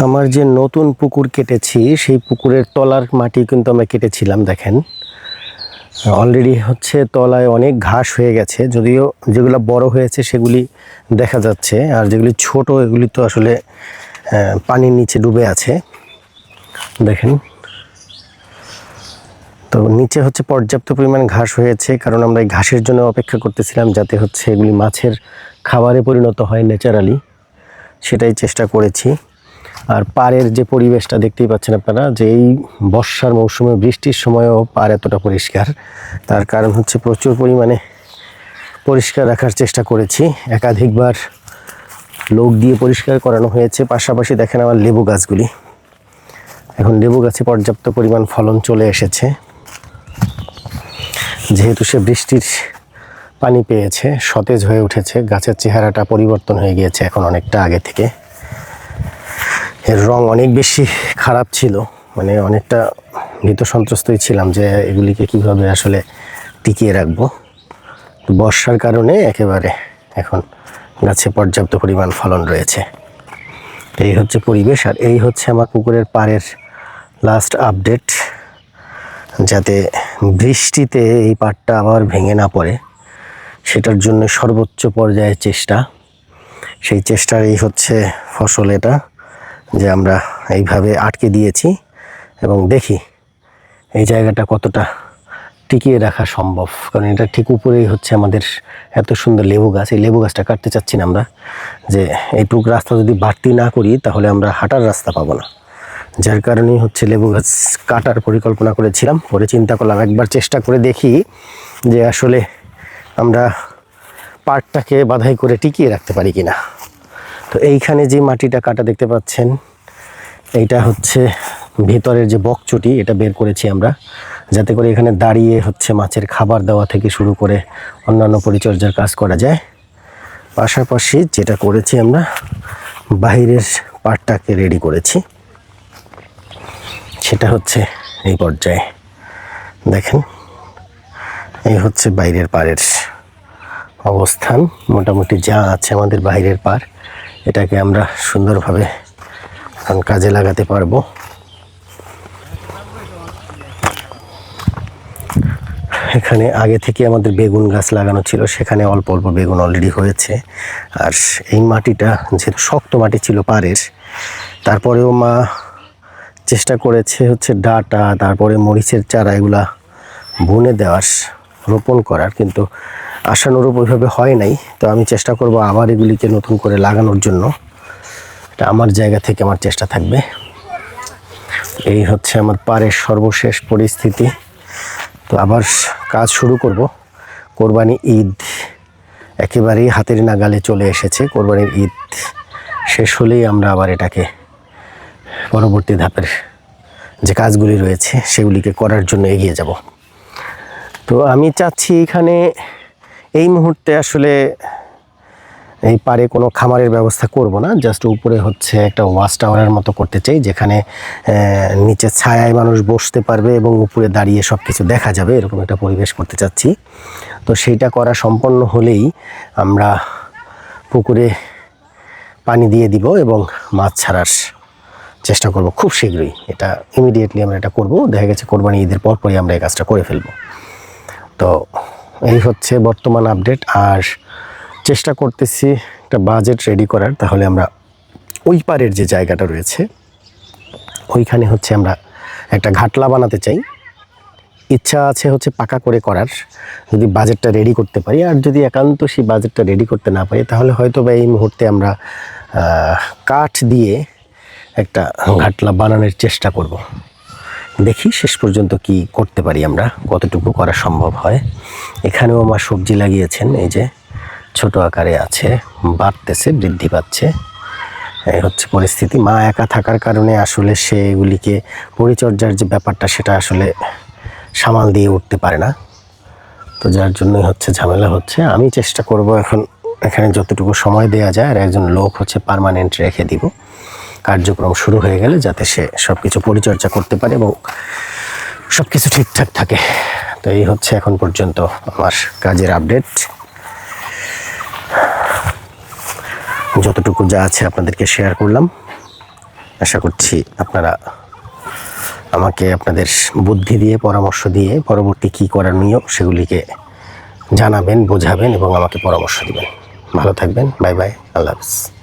আমার যে নতুন পুকুর কেটেছি সেই পুকুরের তলার মাটি কিন্তু আমরা কেটেছিলাম। দেখেন অলরেডি হচ্ছে তলায় অনেক ঘাস হয়ে গেছে, যদিও যেগুলো বড় হয়েছে সেগুলি দেখা যাচ্ছে, আর যেগুলি ছোট এগুলি তো আসলে পানির নিচে ডুবে আছে। দেখেন তো নিচে হচ্ছে পর্যাপ্ত পরিমাণ ঘাস হয়েছে, কারণ আমরা এই ঘাসের জন্য অপেক্ষা করতেছিলাম যাতে হচ্ছে এগুলি মাছের খাবারে পরিণত হয় ন্যাচারালি, সেটাই চেষ্টা করেছি। আর পাড়ের যে পরিবেশটা দেখতেই পাচ্ছেন আপনারা, যে এই বর্ষার মৌসুমে বৃষ্টির সময়ও পাড় এতটা পরিষ্কার, তার কারণ হচ্ছে প্রচুর পরিমাণে পরিষ্কার রাখার চেষ্টা করেছি। একাধিকবার লোক দিয়ে পরিষ্কার করানো হয়েছে। পাশাপাশি দেখেন আমার লেবু গাছগুলি, এখন লেবু গাছে পর্যাপ্ত পরিমাণ ফলন চলে এসেছে, যেহেতু সে বৃষ্টির পানি পেয়েছে, সতেজ হয়ে উঠেছে। গাছের চেহারাটা পরিবর্তন হয়ে গিয়েছে এখন অনেকটা আগে থেকে। এর রং অনেক বেশি খারাপ ছিল, মানে অনেকটা ভীত সন্ত্রস্তই ছিলাম যে এগুলিকে কিভাবে আসলে টিকিয়ে রাখবো। বর্ষার কারণে একেবারে এখন গাছে পর্যাপ্ত পরিমাণ ফলন রয়েছে। এই হচ্ছে পরিবেশ, আর এই হচ্ছে আমার পুকুরের পাড়ের লাস্ট আপডেট, যাতে বৃষ্টিতে এই পাড়টা আবার ভেঙে না পড়ে সেটার জন্য সর্বোচ্চ পর্যায়ের চেষ্টা। সেই চেষ্টার এই হচ্ছে ফসল এটা, যে আমরা এইভাবে আটকে দিয়েছি এবং দেখি এই জায়গাটা কতটা টিকিয়ে রাখা সম্ভব। কারণ এটা ঠিক উপরেই হচ্ছে আমাদের এত সুন্দর লেবু গাছ। এই লেবু গাছটা কাটতে চাচ্ছি না আমরা, যে এইটুকু রাস্তা যদি বাড়তি না করি তাহলে আমরা হাঁটার রাস্তা পাবো না। যার কারণেই হচ্ছে লেবু গাছ কাটার পরিকল্পনা করেছিলাম। পরে চিন্তা করলাম একবার চেষ্টা করে দেখি যে আসলে আমরা পাড়টাকে বাঁধাই করে টিকিয়ে রাখতে পারি কিনা। তো এইখানে যে মাটিটা কাটা দেখতে পাচ্ছেন, এইটা হচ্ছে ভেতরের যে বকচটি, এটা বের করেছি আমরা, যাতে করে এখানে দাঁড়িয়ে হচ্ছে মাছের খাবার দেওয়া থেকে শুরু করে অন্যান্য পরিচর্যার কাজ করা যায়। পাশাপাশি যেটা করেছি আমরা, বাইরের পাড়টাকে রেডি করেছি, সেটা হচ্ছে এই পর্যায়ে। দেখেন এই হচ্ছে বাইরের পাড়ের অবস্থান। মোটামুটি যা আছে আমাদের বাইরের পাড়, এটাকে আমরা সুন্দরভাবে এখন কাজে লাগাতে পারবো। এখানে আগে থেকে আমাদের বেগুন গাছ লাগানো ছিল, সেখানে অল্প অল্প বেগুন অলরেডি হয়েছে। আর এই মাটিটা যেহেতু শক্ত মাটি ছিল পাড়ের, তারপরেও মা চেষ্টা করেছে হচ্ছে ডাঁটা, তারপরে মরিচের চারা এগুলা বুনে দেওয়ার, রোপণ করার, কিন্তু আশানুরূপ ওইভাবে হয় নাই। তো আমি চেষ্টা করব আবার এগুলিকে নতুন করে লাগানোর জন্য। এটা আমার জায়গা থেকে আমার চেষ্টা থাকবে। এই হচ্ছে আমার পাড়ের সর্বশেষ পরিস্থিতি। তো আবার কাজ শুরু করব। কোরবানি ঈদ একেবারেই হাতের নাগালে চলে এসেছে। কোরবানির ঈদ শেষ হলেই আমরা আবার এটাকে পরবর্তী ধাপের যে কাজগুলি রয়েছে সেগুলিকে করার জন্য এগিয়ে যাব। তো আমি চাচ্ছি এখানে এই মুহূর্তে আসলে এই পারে কোনো খামারের ব্যবস্থা করব না, জাস্ট উপরে হচ্ছে একটা ওয়াচ টাওয়ারের মতো করতে চাই, যেখানে নিচে ছায়ায় মানুষ বসতে পারবে এবং উপরে দাঁড়িয়ে সব কিছু দেখা যাবে, এরকম একটা পরিবেশ করতে চাচ্ছি। তো সেইটা করা সম্পন্ন হলেই আমরা পুকুরে পানি দিয়ে দিব এবং মাছ ছাড়ার চেষ্টা করব খুব শীঘ্রই। এটা ইমিডিয়েটলি আমরা এটা করব। দেখা গেছে কোরবানি ঈদের পরপরই আমরা এই কাজটা করে ফেলব। তো এই হচ্ছে বর্তমান আপডেট। আর চেষ্টা করতেছি একটা বাজেট রেডি করার, তাহলে আমরা ওই পারের যে জায়গাটা রয়েছে ওইখানে হচ্ছে আমরা একটা ঘাটলা বানাতে চাই। ইচ্ছা আছে হচ্ছে পাকা করে করার, যদি বাজেটটা রেডি করতে পারি। আর যদি একান্ত সেই বাজেটটা রেডি করতে না পারি, তাহলে হয়তো বা এই মুহূর্তে আমরা কাঠ দিয়ে একটা ঘাটলা বানানোর চেষ্টা করব। দেখি শেষ পর্যন্ত কি করতে পারি আমরা, কতটুকু করা সম্ভব হয়। এখানেও আমার সবজি লাগিয়েছেন, এই যে ছোট আকারে আছে, বাড়তেছে, বৃদ্ধি পাচ্ছে। এই হচ্ছে পরিস্থিতি। মা একা থাকার কারণে আসলে সেগুলিকে পরিচর্যার যে ব্যাপারটা সেটা আসলে সামাল দিয়ে উঠতে পারে না। তো যার জন্যই হচ্ছে ঝামেলা হচ্ছে। আমি চেষ্টা করব এখন এখানে যতটুকু সময় দেওয়া যায়, আর একজন লোক হচ্ছে পার্মানেন্ট রেখে দিব কার্যক্রম শুরু হয়ে গেলে, যাতে সে সব কিছু পরিচর্যা করতে পারে এবং সব কিছু ঠিকঠাক থাকে। তো এই হচ্ছে এখন পর্যন্ত আমার কাজের আপডেট। যতটুকু যা আছে আপনাদেরকে শেয়ার করলাম। আশা করছি আপনারা আমাকে আপনাদের বুদ্ধি দিয়ে পরামর্শ দিয়ে পরবর্তী কী করণীয় সেগুলিকে জানাবেন, বোঝাবেন এবং আমাকে পরামর্শ দিবেন। ভালো থাকবেন। Bye bye. আল্লাহ হাফেজ।